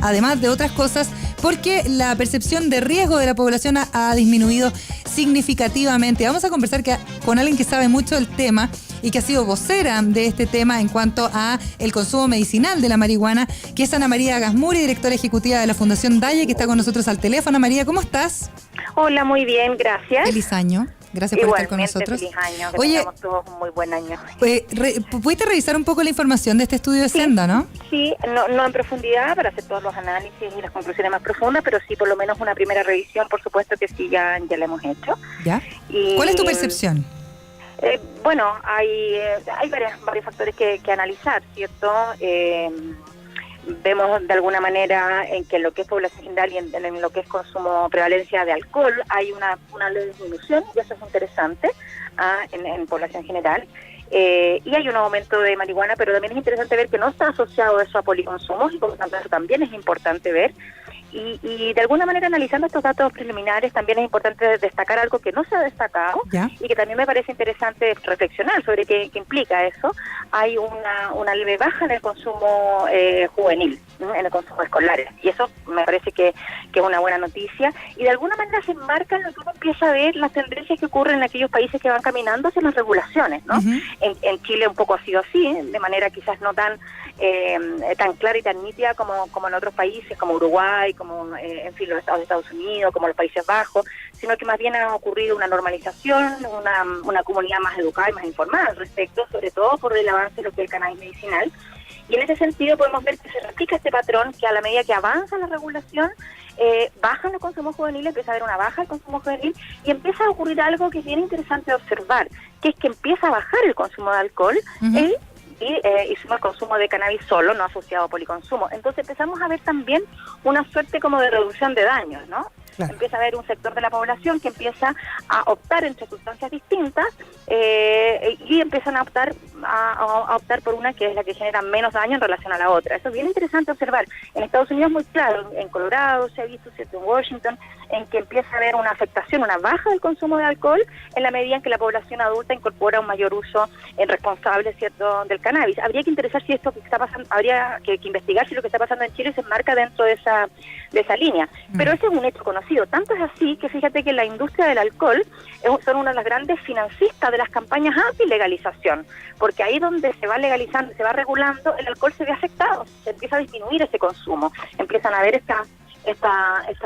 además de otras cosas, porque la percepción de riesgo de la población ha disminuido significativamente. Vamos a conversar con alguien que sabe mucho del tema y que ha sido vocera de este tema en cuanto a el consumo medicinal de la marihuana, que es Ana María Gasmuri, directora ejecutiva de la Fundación Daye, que está con nosotros al teléfono. Ana María, ¿cómo estás? Hola, muy bien, gracias. Feliz año. Gracias por estar con nosotros. Feliz año, que Oye, tengamos todos un muy buen año. ¿Pudiste revisar un poco la información de este estudio de Senda, no? Sí, no en profundidad para hacer todos los análisis y las conclusiones más profundas, pero sí por lo menos una primera revisión, por supuesto que sí, ya la hemos hecho. ¿Ya? ¿Cuál es tu percepción? Bueno, hay varios factores que analizar, ¿cierto? Vemos de alguna manera en que en lo que es población general y en lo que es consumo, prevalencia de alcohol, hay una leve disminución, y eso es interesante en población general. Y hay un aumento de marihuana, pero también es interesante ver que no está asociado eso a policonsumos, y por lo tanto eso también es importante ver. Y de alguna manera, analizando estos datos preliminares, también es importante destacar algo que no se ha destacado. ¿Ya? Y que también me parece interesante reflexionar sobre qué implica eso. Hay una leve baja en el consumo juvenil, ¿no? En el consumo escolar, y eso me parece que es una buena noticia, y de alguna manera se enmarca en lo que uno empieza a ver las tendencias que ocurren en aquellos países que van caminando hacia las regulaciones, ¿no? Uh-huh. En Chile un poco ha sido así, de manera quizás no tan clara y tan nítida como en otros países, como Uruguay, como en fin, los Estados Unidos, como los Países Bajos, sino que más bien ha ocurrido una normalización, una comunidad más educada y más informada al respecto, sobre todo por el avance de lo que es el cannabis medicinal. Y en ese sentido podemos ver que se replica este patrón, que a la medida que avanza la regulación, bajan los consumos juveniles, empieza a haber una baja del consumo juvenil, y empieza a ocurrir algo que es bien interesante de observar, que es que empieza a bajar el consumo de alcohol. Uh-huh. Y suma el consumo de cannabis solo, no asociado a policonsumo. Entonces empezamos a ver también una suerte como de reducción de daños, ¿no? Claro. Empieza a haber un sector de la población que empieza a optar entre sustancias distintas y empiezan a optar por una que es la que genera menos daño en relación a la otra. Eso es bien interesante observar. En Estados Unidos muy claro, en Colorado se ha visto, ¿cierto? En Washington, en que empieza a haber una afectación, una baja del consumo de alcohol en la medida en que la población adulta incorpora un mayor uso responsable, ¿cierto?, del cannabis. Habría que interesar si esto que está pasando, habría que investigar si lo que está pasando en Chile se enmarca dentro de esa línea. Pero ese es un hecho conocido. Tanto es así que fíjate que la industria del alcohol son una de las grandes financistas de las campañas anti-legalización, porque ahí donde se va legalizando, se va regulando, el alcohol se ve afectado, se empieza a disminuir ese consumo, empiezan a haber estas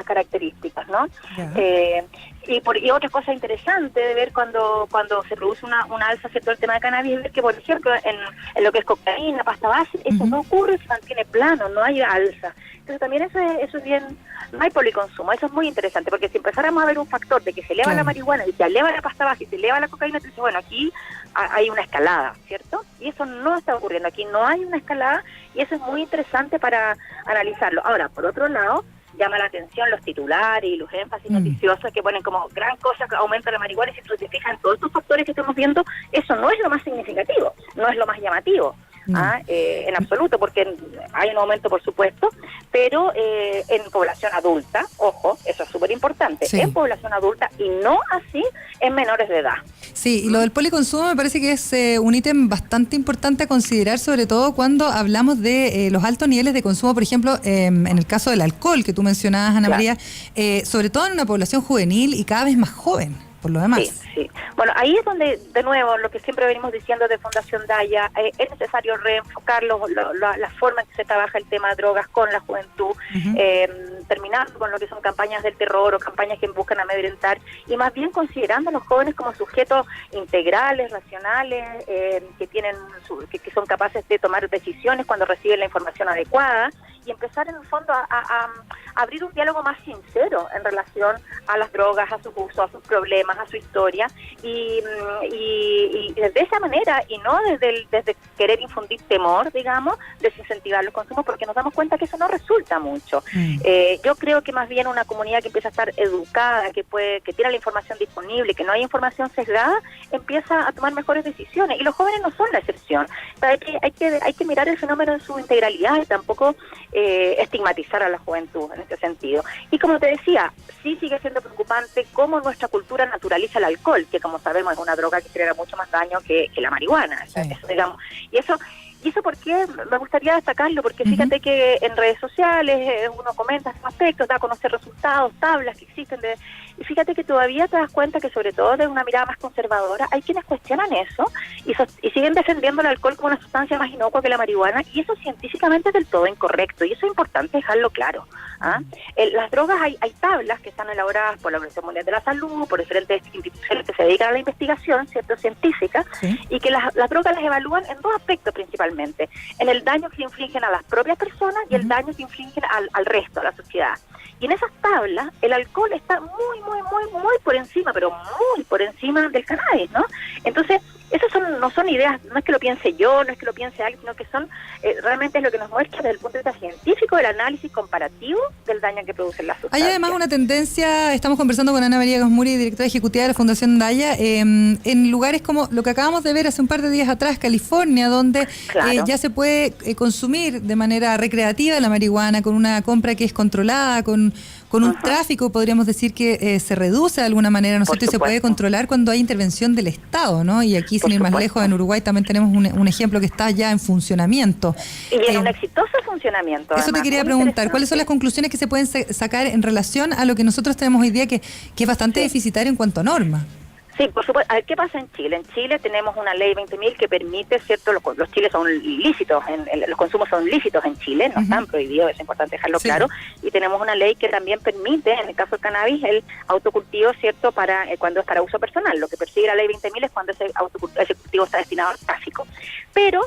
características, ¿no? Yeah. Y otra cosa interesante de ver cuando se produce una alza, ¿cierto?, el tema de cannabis, es ver que, por ejemplo, en lo que es cocaína, pasta base, eso no ocurre, se mantiene plano, no hay alza. Entonces también eso es bien, no hay policonsumo, eso es muy interesante, porque si empezáramos a ver un factor de que se eleva la marihuana, y se eleva la pasta base, y se eleva la cocaína, entonces bueno, aquí hay una escalada, ¿cierto? Y eso no está ocurriendo, aquí no hay una escalada, y eso es muy interesante para analizarlo. Ahora, por otro lado, llama la atención los titulares y los énfasis noticiosos que ponen como gran cosa que aumenta la marihuana, y si tú te fijas en todos estos factores que estamos viendo, eso no es lo más significativo, no es lo más llamativo. En absoluto, porque hay un aumento, por supuesto, pero en población adulta, ojo, eso es súper importante, sí, en población adulta, y no así en menores de edad. Sí, y lo del policonsumo me parece que es un ítem bastante importante a considerar, sobre todo cuando hablamos de los altos niveles de consumo, por ejemplo, en el caso del alcohol que tú mencionabas, Ana María, sobre todo en una población juvenil y cada vez más joven, por lo demás. Sí. Bueno, ahí es donde, de nuevo, lo que siempre venimos diciendo de Fundación Daye, es necesario reenfocar la forma en que se trabaja el tema de drogas con la juventud, terminando con lo que son campañas del terror o campañas que buscan amedrentar, y más bien considerando a los jóvenes como sujetos integrales, racionales, que son capaces de tomar decisiones cuando reciben la información adecuada, y empezar en el fondo a abrir un diálogo más sincero en relación a las drogas, a sus usos, a sus problemas, a su historia, y desde esa manera, y no desde querer infundir temor, digamos, desincentivar los consumos, porque nos damos cuenta que eso no resulta mucho. Yo creo que más bien una comunidad que empieza a estar educada, que tiene la información disponible, que no hay información sesgada, empieza a tomar mejores decisiones, y los jóvenes no son la excepción. O sea, hay que mirar el fenómeno en su integralidad y tampoco estigmatizar a la juventud en este sentido. Y como te decía, sí sigue siendo preocupante cómo nuestra cultura naturaliza el alcohol, que como sabemos es una droga que genera mucho más daño que la marihuana. Sí. Eso, digamos, y ¿Y eso por qué? Me gustaría destacarlo, porque fíjate que en redes sociales uno comenta estos aspectos, da a conocer resultados, tablas que existen, y fíjate que todavía te das cuenta que sobre todo de una mirada más conservadora hay quienes cuestionan eso y siguen defendiendo el alcohol como una sustancia más inocua que la marihuana, y eso científicamente es del todo incorrecto, y eso es importante dejarlo claro. Las drogas, hay tablas que están elaboradas por la Organización Mundial de la Salud, por diferentes instituciones que se dedican a la investigación, ¿cierto?, científica, y que las drogas las evalúan en dos aspectos principalmente: en el daño que infligen a las propias personas y el daño que infligen al resto, a la sociedad. Y en esas tablas el alcohol está muy por encima, pero muy por encima del cannabis, ¿no? Entonces, esas no son ideas, no es que lo piense yo, no es que lo piense alguien, sino que son realmente es lo que nos muestra desde el punto de vista científico el análisis comparativo del daño que producen las sustancias. Hay además una tendencia, estamos conversando con Ana María Gasmuri, directora ejecutiva de la Fundación Daya, en lugares como lo que acabamos de ver hace un par de días atrás, California, donde ya se puede consumir de manera recreativa la marihuana, con una compra que es controlada, con un tráfico, podríamos decir, que se reduce de alguna manera, ¿no es cierto? Y se puede controlar cuando hay intervención del Estado, ¿no? Y aquí, sin ir más lejos, en Uruguay también tenemos un ejemplo que está ya en funcionamiento. Y en un exitoso funcionamiento. Eso te quería preguntar, ¿cuáles son las conclusiones que se pueden sacar en relación a lo que nosotros tenemos hoy día, que es bastante deficitario en cuanto a normas? Sí, por supuesto. A ver, ¿qué pasa en Chile? En Chile tenemos una ley 20.000 que permite, ¿cierto? Los chiles son lícitos, los consumos son lícitos en Chile, no están prohibidos, es importante dejarlo claro. Y tenemos una ley que también permite, en el caso del cannabis, el autocultivo, ¿cierto? Para cuando es para uso personal. Lo que persigue la ley 20.000 es cuando ese cultivo está destinado al tráfico. Pero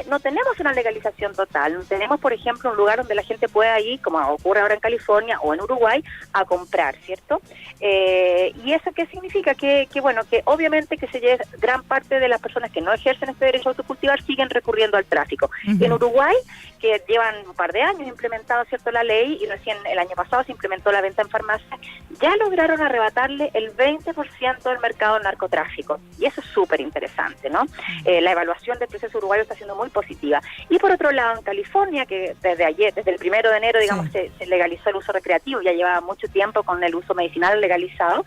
no tenemos una legalización total. No tenemos, por ejemplo, un lugar donde la gente pueda ir, como ocurre ahora en California o en Uruguay, a comprar, ¿cierto? ¿Y eso qué significa? Que bueno, que obviamente que gran parte de las personas que no ejercen este derecho a autocultivar siguen recurriendo al tráfico. En Uruguay, que llevan un par de años implementado, ¿cierto?, la ley, y recién el año pasado se implementó la venta en farmacia, ya lograron arrebatarle el 20% del mercado del narcotráfico. Y eso es súper interesante, ¿no? La evaluación del proceso uruguayo está siendo muy positiva. Y por otro lado, en California, que desde el 1 de enero, digamos, se legalizó el uso recreativo, ya llevaba mucho tiempo con el uso medicinal legalizado,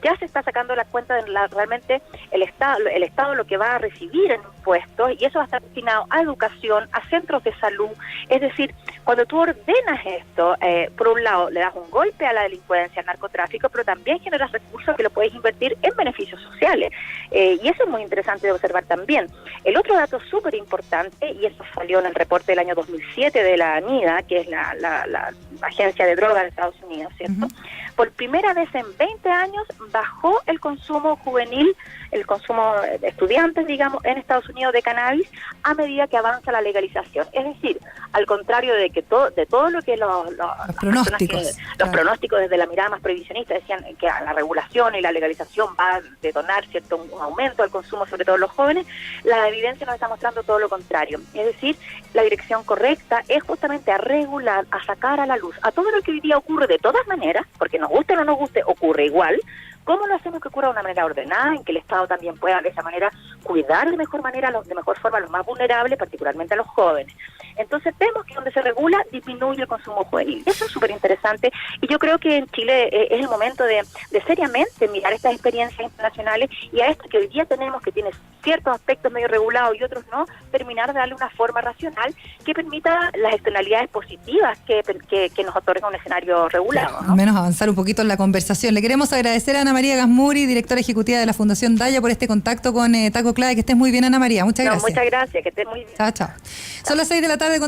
ya se está sacando la cuenta de realmente el Estado lo que va a recibir en impuestos, y eso va a estar destinado a educación, a centros de salud. Es decir, cuando tú ordenas esto, por un lado le das un golpe a la delincuencia, al narcotráfico, pero también generas recursos que lo puedes invertir en beneficios sociales. Y eso es muy interesante de observar también. El otro dato súper importante, y eso salió en el reporte del año 2007 de la ANIDA, que es la agencia de drogas de Estados Unidos, ¿cierto? Por primera vez en 20 años bajó el consumo juvenil, el consumo de estudiantes, digamos, en Estados Unidos de cannabis a medida que avanza la legalización. Es decir, al contrario de que de todo lo que los pronósticos desde la mirada más prohibicionista decían que la regulación y la legalización va a detonar, ¿cierto?, un aumento del consumo, sobre todo en los jóvenes, la evidencia nos está mostrando todo lo contrario. Es decir, la dirección correcta es justamente a regular, a sacar a la luz a todo lo que hoy día ocurre de todas maneras, porque nos guste o no nos guste, ocurre igual. ¿Cómo lo hacemos que ocurra de una manera ordenada, en que el Estado también pueda de esa manera cuidar de mejor forma a los más vulnerables, particularmente a los jóvenes? Entonces vemos que donde se regula disminuye el consumo juvenil. Eso es súper interesante, y yo creo que en Chile es el momento de seriamente mirar estas experiencias internacionales, y a esto que hoy día tenemos, que tiene ciertos aspectos medio regulados y otros no, terminar de darle una forma racional que permita las externalidades positivas que nos otorga un escenario regulado, ¿no? Al menos avanzar un poquito en la conversación. Le queremos agradecer a Ana María Gasmuri, directora ejecutiva de la Fundación Daya, por este contacto con Taco Clave. Que estés muy bien, Ana María. Muchas gracias. Muchas gracias, que estés muy bien. Chao. Son las 6 de la tarde con